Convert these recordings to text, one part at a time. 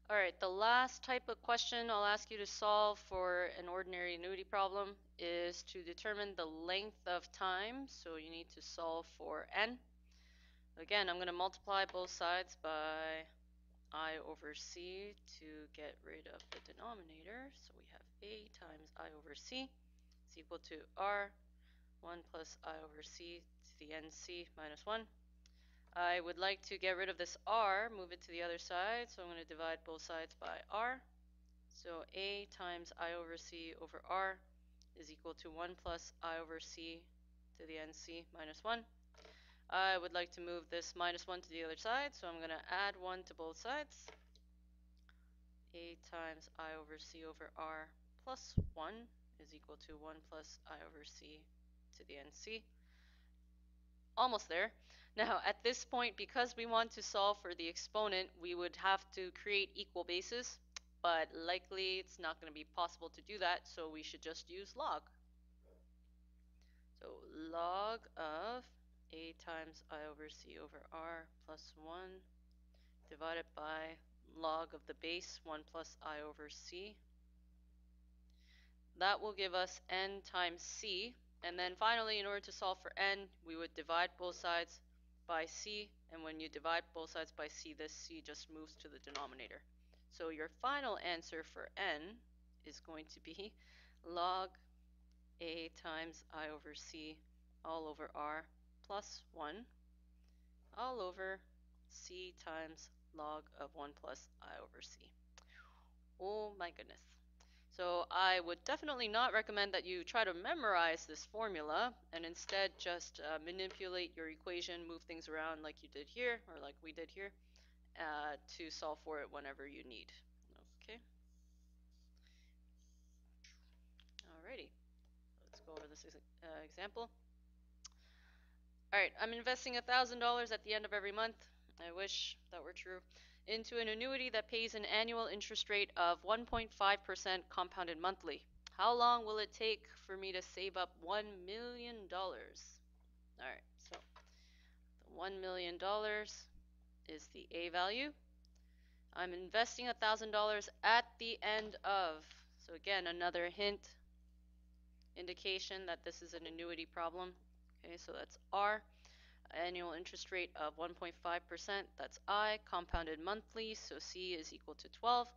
All right, the last type of question I'll ask you to solve for an ordinary annuity problem is to determine the length of time. So you need to solve for n. Again, I'm going to multiply both sides by I over c to get rid of the denominator. So we have a times I over c is equal to r 1 plus I over c to the nc minus 1. I would like to get rid of this r, move it to the other side, so I'm going to divide both sides by r. So a times I over c over r is equal to 1 plus I over c to the nc minus 1. I would like to move this minus 1 to the other side, so I'm going to add 1 to both sides. A times I over c over r plus 1 is equal to 1 plus I over c to the nc. Almost there. Now, at this point, because we want to solve for the exponent, we would have to create equal bases, but likely it's not going to be possible to do that, so we should just use log. So log of a times I over c over r plus 1 divided by log of the base 1 plus I over c. That will give us n times c. And then finally, in order to solve for n, we would divide both sides by c. And when you divide both sides by c, this c just moves to the denominator. So your final answer for n is going to be log a times I over c all over r plus 1 all over c times log of 1 plus I over c. Oh my goodness. So I would definitely not recommend that you try to memorize this formula and instead just manipulate your equation, move things around like you did here, or like we did here, to solve for it whenever you need. Okay. Alrighty. Let's go over this example. All right, I'm investing $1,000 at the end of every month. I wish that were true. Into an annuity that pays an annual interest rate of 1.5% compounded monthly. How long will it take for me to save up $1 million? All right, so the $1 million is the A value. I'm investing $1,000 at the end of. So again, another hint, indication that this is an annuity problem. Okay, so that's R. Annual interest rate of 1.5%, that's I, compounded monthly, so C is equal to 12.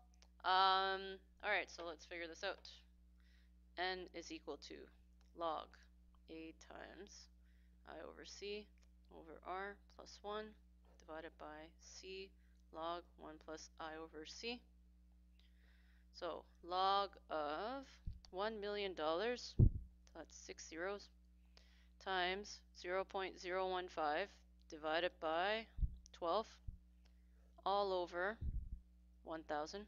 All right, so let's figure this out. N is equal to log A times I over C over R plus 1 divided by C log 1 plus I over C. So log of $1 million, that's 6 zeros, times 0.015 divided by 12 all over 1,000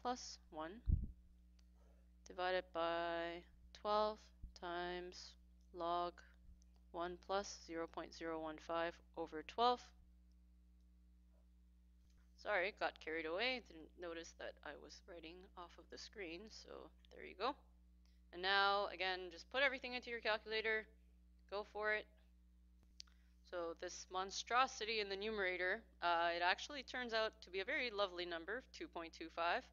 plus 1 divided by 12 times log 1 plus 0.015 over 12. Sorry, got carried away. Didn't notice that I was writing off of the screen, so there you go. And now, again, just put everything into your calculator. Go for it. So this monstrosity in the numerator, it actually turns out to be a very lovely number, 2.25.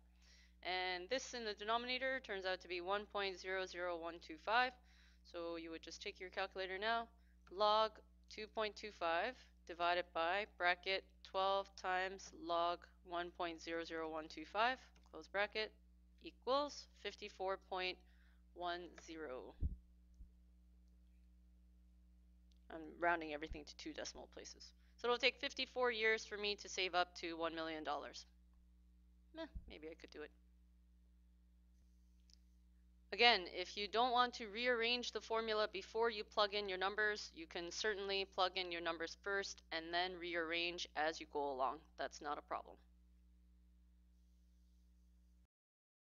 And this in the denominator turns out to be 1.00125. So you would just take your calculator now, log 2.25 divided by bracket 12 times log 1.00125, close bracket, equals 54.10. I'm rounding everything to 2 decimal places. So it'll take 54 years for me to save up to $1 million. Maybe I could do it. Again, if you don't want to rearrange the formula before you plug in your numbers, you can certainly plug in your numbers first and then rearrange as you go along. That's not a problem.